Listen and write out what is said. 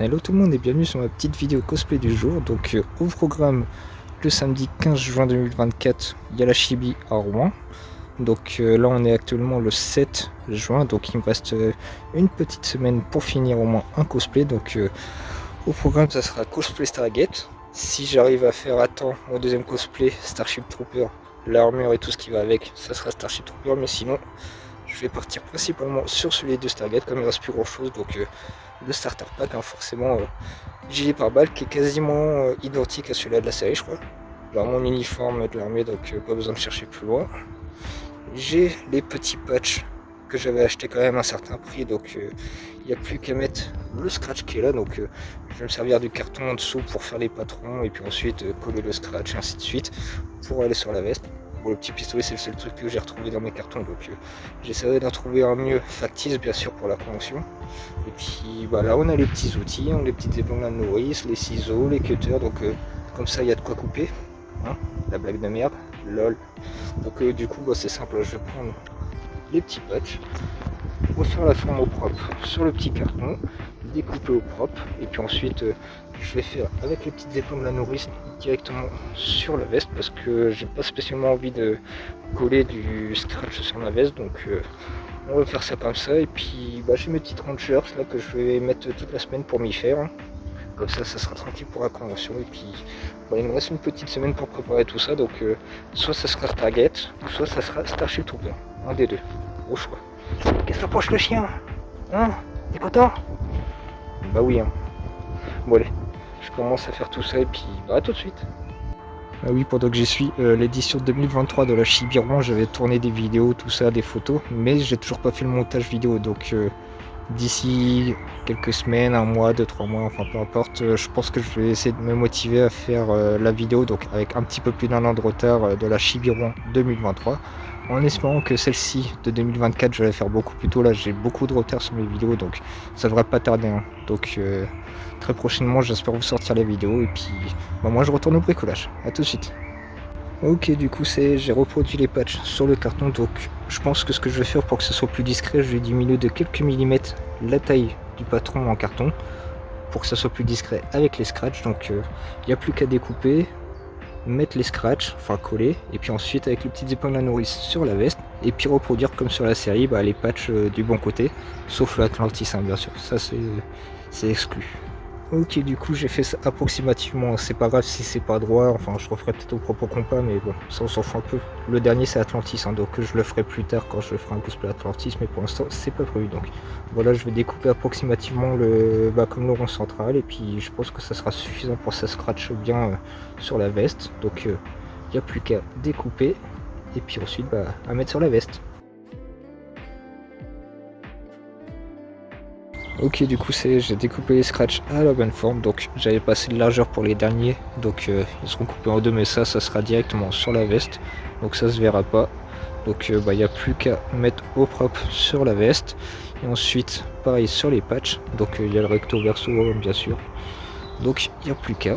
Hello tout le monde et bienvenue sur ma petite vidéo cosplay du jour. Donc au programme le samedi 15 juin 2024, il y a la Chibi à Rouen. Donc là on est actuellement le 7 juin, donc il me reste une petite semaine pour finir au moins un cosplay. Donc au programme ça sera cosplay Stargate. Si j'arrive à faire à temps mon deuxième cosplay Starship Trooper, l'armure et tout ce qui va avec, ça sera Starship Trooper, mais sinon je vais partir principalement sur celui de Stargate comme il ne reste plus grand chose. Donc le starter pack, hein, forcément gilet pare-balles qui est quasiment identique à celui-là de la série, je crois. Alors mon uniforme de l'armée, donc pas besoin de chercher plus loin. J'ai les petits patchs que j'avais acheté quand même à un certain prix, donc il n'y a plus qu'à mettre le scratch qui est là. Donc je vais me servir du carton en dessous pour faire les patrons et puis ensuite coller le scratch et ainsi de suite pour aller sur la veste. Bon, le petit pistolet c'est le seul truc que j'ai retrouvé dans mes cartons, donc j'essaierai d'en trouver un mieux factice bien sûr pour la convention. Et puis bah, là on a les petits outils, hein, les petites épingles à nourrice, les ciseaux, les cutters, donc comme ça il y a de quoi couper, hein, la blague de merde, lol. Donc du coup bah, c'est simple, je vais prendre les petits patchs, refaire la forme au propre sur le petit carton, découper au propre, et puis ensuite je vais faire avec les petites épingles à nourrice directement sur la veste parce que j'ai pas spécialement envie de coller du scratch sur ma veste, donc on va faire ça comme ça. Et puis bah, j'ai mes petites ranchers là que je vais mettre toute la semaine pour m'y faire, hein. Comme ça sera tranquille pour la convention. Et puis bah, il me reste une petite semaine pour préparer tout ça, donc soit ça sera Stargate, soit ça sera Starship Trooper, un des deux, au choix. Qu'est-ce que t'approches le chien, hein? T'es content? Bah oui, hein. Bon allez, je commence à faire tout ça et puis bah, à tout de suite. Ah oui, pendant que j'y suis, l'édition 2023 de la Chibi Rouen, j'avais tourné des vidéos, tout ça, des photos, mais j'ai toujours pas fait le montage vidéo, donc d'ici quelques semaines, un mois, 2-3 mois, enfin peu importe, je pense que je vais essayer de me motiver à faire la vidéo, donc avec un petit peu plus d'un an de retard de la Chibi Rouen 2023, en espérant que celle-ci de 2024, je vais la faire beaucoup plus tôt. Là j'ai beaucoup de retard sur mes vidéos, donc ça devrait pas tarder, hein. Donc très prochainement j'espère vous sortir la vidéo, et puis bah, moi je retourne au bricolage, à tout de suite. Ok, du coup j'ai reproduit les patchs sur le carton, donc je pense que ce que je vais faire pour que ce soit plus discret, je vais diminuer de quelques millimètres la taille du patron en carton pour que ça soit plus discret avec les scratchs. Donc il n'y a plus qu'à découper, mettre les scratchs, enfin coller, et puis ensuite avec les petites épingles à nourrice sur la veste, et puis reproduire comme sur la série bah, les patchs du bon côté, sauf le Atlantis, hein, bien sûr, ça c'est exclu. Ok, du coup j'ai fait ça approximativement, c'est pas grave si c'est pas droit, enfin je referai peut-être au propre compas, mais bon, ça on s'en fout un peu. Le dernier c'est Atlantis, hein, donc je le ferai plus tard quand je ferai un cosplay Atlantis, mais pour l'instant c'est pas prévu. Donc voilà, je vais découper approximativement comme le rond central, et puis je pense que ça sera suffisant pour que ça scratche bien sur la veste. Donc il n'y a plus qu'à découper, et puis ensuite à mettre sur la veste. Ok, du coup j'ai découpé les scratchs à la bonne forme, donc j'avais passé de largeur pour les derniers, donc ils seront coupés en deux, mais ça sera directement sur la veste, donc ça se verra pas. Donc il n'y a plus qu'à mettre au propre sur la veste, et ensuite pareil sur les patchs, donc il y a le recto verso bien sûr, donc il n'y a plus qu'à.